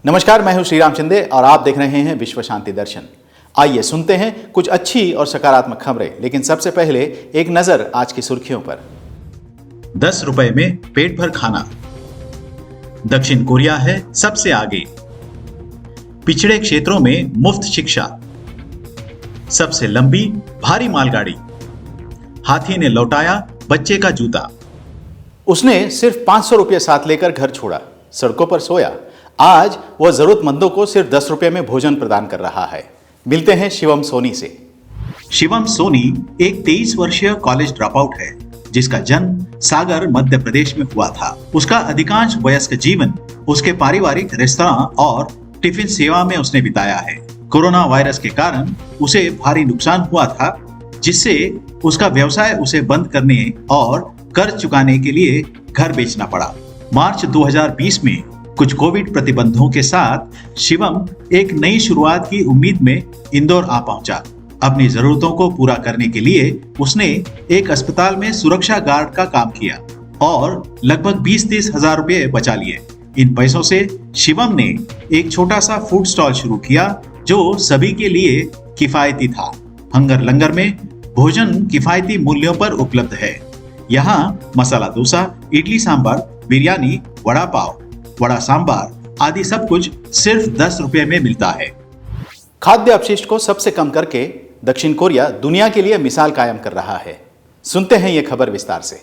नमस्कार, मैं हूं श्रीराम शिंदे और आप देख रहे हैं विश्व शांति दर्शन। आइए सुनते हैं कुछ अच्छी और सकारात्मक खबरें, लेकिन सबसे पहले एक नजर आज की सुर्खियों पर। 10 रुपए में पेट भर खाना। दक्षिण कोरिया है सबसे आगे। पिछड़े क्षेत्रों में मुफ्त शिक्षा। सबसे लंबी भारी मालगाड़ी। हाथी ने लौटाया बच्चे का जूता। उसने सिर्फ 500 रुपये साथ लेकर घर छोड़ा, सड़कों पर सोया। आज वह जरूरतमंदों को सिर्फ 10 रुपये में भोजन प्रदान कर रहा है। मिलते हैं शिवम सोनी से। शिवम सोनी एक 23 वर्षीय कॉलेज ड्रॉपआउट है जिसका जन्म सागर मध्य प्रदेश में हुआ था। उसका अधिकांश वयस्क जीवन उसके पारिवारिक रेस्तरां और टिफिन सेवा में उसने बिताया है। कोरोना वायरस के कारण उसे भारी नुकसान हुआ था, जिससे उसका व्यवसाय उसे बंद करने और कर्ज चुकाने के लिए घर बेचना पड़ा। मार्च 2020 में कुछ कोविड प्रतिबंधों के साथ शिवम एक नई शुरुआत की उम्मीद में इंदौर आ पहुंचा। अपनी जरूरतों को पूरा करने के लिए उसने एक अस्पताल में सुरक्षा गार्ड का काम किया और लगभग 20-30 हजार रुपए बचा लिए। इन पैसों से शिवम ने एक छोटा सा फूड स्टॉल शुरू किया जो सभी के लिए किफायती था। हंगर लंगर में भोजन किफायती मूल्यों पर उपलब्ध है। यहाँ मसाला डोसा, इडली सांभर, बिरयानी, वड़ा पाव, वड़ा सांभर आदि सब कुछ सिर्फ 10 रुपये में मिलता है। खाद्य अपशिष्ट को सबसे कम करके दक्षिण कोरिया दुनिया के लिए मिसाल कायम कर रहा है। सुनते हैं ये खबर विस्तार से।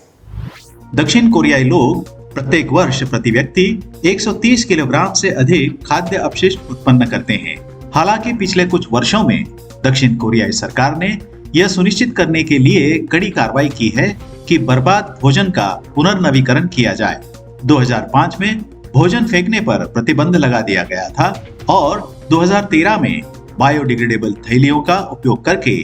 दक्षिण कोरियाई लोग प्रत्येक वर्ष प्रति व्यक्ति 130 किलोग्राम से अधिक खाद्य अपशिष्ट उत्पन्न करते हैं। हालांकि पिछले कुछ वर्षों में दक्षिण कोरियाई सरकार ने यह सुनिश्चित करने के लिए कड़ी कार्रवाई की है कि बर्बाद भोजन का पुनर्नवीकरण किया जाए। 2005 में भोजन फेंकने पर प्रतिबंध लगा दिया गया था और 2013 में बायोडिग्रेडेबल थैलियों का उपयोग करके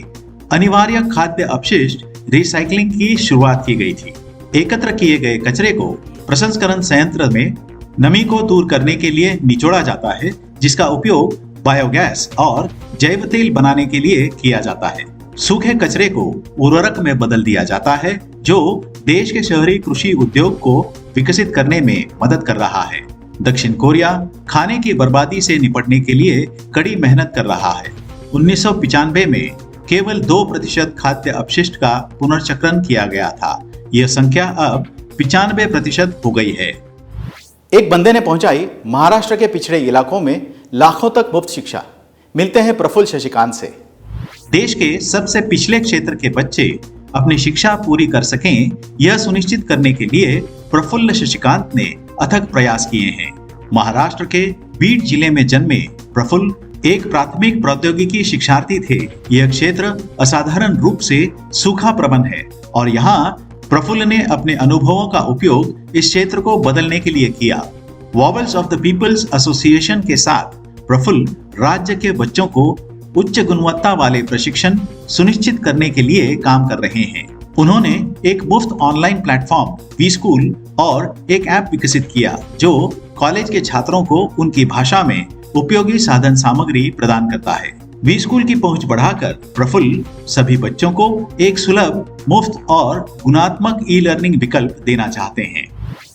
अनिवार्य खाद्य अपशिष्ट रिसाइकलिंग की शुरुआत की गई थी। एकत्र किए गए कचरे को प्रसंस्करण संयंत्र में नमी को दूर करने के लिए निचोड़ा जाता है, जिसका उपयोग बायोगैस और जैव तेल बनाने के लिए किया जाता है। सूखे कचरे को उर्वरक में बदल दिया जाता है, जो देश के शहरी कृषि उद्योग को विकसित करने में मदद कर रहा है। दक्षिण कोरिया खाने की बर्बादी से निपटने के लिए कड़ी मेहनत कर रहा है। 1995 में केवल 2% खाद्य अपशिष्ट का पुनर्चक्रण किया गया था। यह संख्या अब 95% हो गई है। एक बंदे ने पहुंचाई महाराष्ट्र के पिछड़े इलाकों में लाखों तक मुफ्त शिक्षा। मिलते हैं प्रफुल्ल शशिकांत से। देश के सबसे पिछले क्षेत्र के बच्चे अपनी शिक्षा पूरी कर सकें, यह सुनिश्चित करने के लिए प्रफुल्ल शशिकांत ने अथक प्रयास किए हैं। महाराष्ट्र के बीड जिले में जन्मे प्रफुल्ल एक प्राथमिक प्रौद्योगिकी शिक्षार्थी थे। यह क्षेत्र असाधारण रूप से सूखा प्रवण है और यहाँ प्रफुल्ल ने अपने अनुभवों का उपयोग इस क्षेत्र को बदलने के लिए किया। Vowels of the people's association के साथ प्रफुल्ल राज्य के बच्चों को उच्च गुणवत्ता वाले प्रशिक्षण सुनिश्चित करने के लिए काम कर रहे हैं। उन्होंने एक मुफ्त ऑनलाइन प्लेटफॉर्म वी स्कूल और एक ऐप विकसित किया जो कॉलेज के छात्रों को उनकी भाषा में उपयोगी साधन सामग्री प्रदान करता है। वी स्कूल की पहुंच बढ़ाकर प्रफुल्ल सभी बच्चों को एक सुलभ, मुफ्त और गुणात्मक ई लर्निंग विकल्प देना चाहते हैं।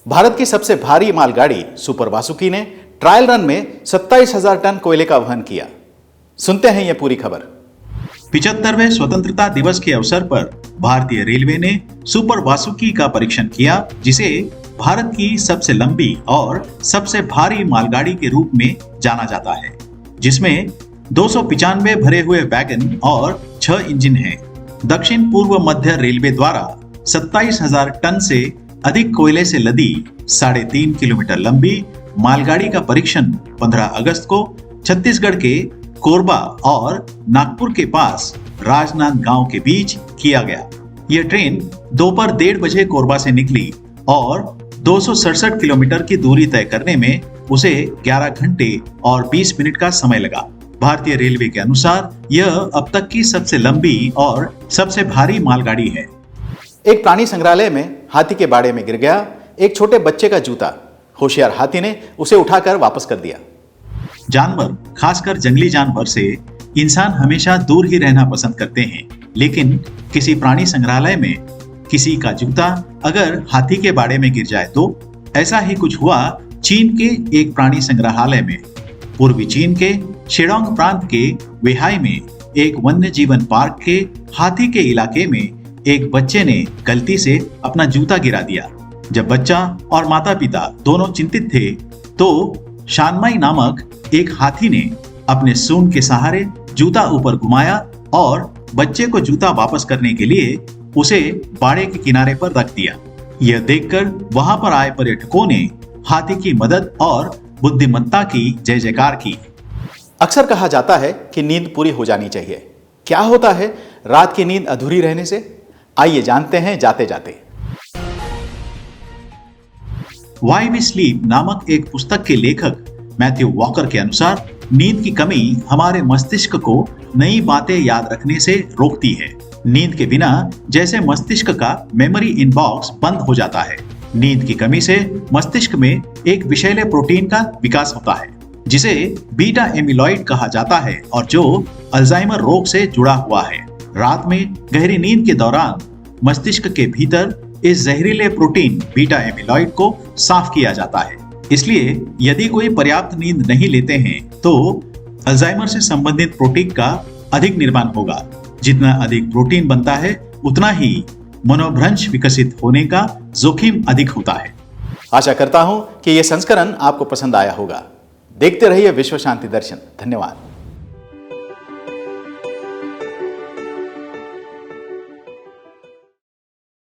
भारत की सबसे भारी मालगाड़ी सुपर वासुकी ने ट्रायल रन में 27,000 टन कोयले का वहन किया। सुनते हैं ये पूरी खबर। 75वें स्वतंत्रता दिवस के अवसर पर भारतीय रेलवे ने सुपर वासुकी का परीक्षण किया, जिसे भारत की सबसे लंबी और सबसे भारी मालगाड़ी के रूप में जाना जाता है, जिसमें 295 भरे हुए वैगन और 6 इंजन हैं। दक्षिण पूर्व मध्य रेलवे द्वारा 27,000 टन से अधिक कोयले से लदी 3.5 किलोमीटर लंबी मालगाड़ी का परीक्षण 15 अगस्त को छत्तीसगढ़ के कोरबा और नागपुर के पास राजनांदगांव के बीच किया गया। यह ट्रेन दोपहर 1:30 बजे कोरबा से निकली और 267 किलोमीटर की दूरी तय करने में उसे 11 घंटे और 20 मिनट का समय लगा। भारतीय रेलवे के अनुसार यह अब तक की सबसे लंबी और सबसे भारी मालगाड़ी है। एक प्राणी संग्रहालय में हाथी के बाड़े में गिर गया एक छोटे बच्चे का जूता। होशियार हाथी ने उसे उठाकर वापस कर दिया। जानवर, खासकर जंगली जानवर से इंसान हमेशा दूर ही रहना पसंद करते हैं, लेकिन किसी प्राणी संग्रहालय में किसी का जूता अगर हाथी के बाड़े में गिर जाए तो ऐसा ही कुछ हुआ चीन के एक प्राणी संग्रहालय में। पूर्वी चीन के शेडोंग प्रांत के वेहाई में एक वन्य जीवन पार्क के हाथी के इलाके में एक बच्चे ने गलती से अपना जूता गिरा दिया। जब बच्चा और माता पिता दोनों चिंतित थे तो शानमाई नामक एक हाथी ने अपने सूंड के सहारे जूता ऊपर घुमाया और बच्चे को जूता वापस करने के लिए उसे बाड़े के किनारे पर रख दिया। यह देखकर वहां पर आए पर्यटकों ने हाथी की मदद और बुद्धिमत्ता की जय जयकार की। अक्सर कहा जाता है कि नींद पूरी हो जानी चाहिए। क्या होता है रात की नींद अधूरी रहने से? आइए जानते हैं जाते जाते। व्हाई वी स्लीप नामक एक पुस्तक के लेखक मैथ्यू वॉकर के अनुसार नींद की कमी हमारे मस्तिष्क को नई बातें याद रखने से रोकती है। नींद के बिना जैसे मस्तिष्क का मेमोरी इनबॉक्स बंद हो जाता है। नींद की कमी से मस्तिष्क में एक विषैले प्रोटीन का विकास होता है जिसे बीटा एमिलॉइड कहा जाता है और जो अल्जाइमर रोग से जुड़ा हुआ है। रात में गहरी नींद के दौरान मस्तिष्क के भीतर इस जहरीले प्रोटीन बीटा एमिलॉइड को साफ किया जाता है। इसलिए यदि कोई पर्याप्त नींद नहीं लेते हैं तो अल्जाइमर से संबंधित प्रोटीन का अधिक निर्माण होगा। जितना अधिक प्रोटीन बनता है उतना ही मनोभ्रंश विकसित होने का जोखिम अधिक होता है। आशा करता हूं कि यह संस्करण आपको पसंद आया होगा। देखते रहिए विश्व शांति दर्शन। धन्यवाद।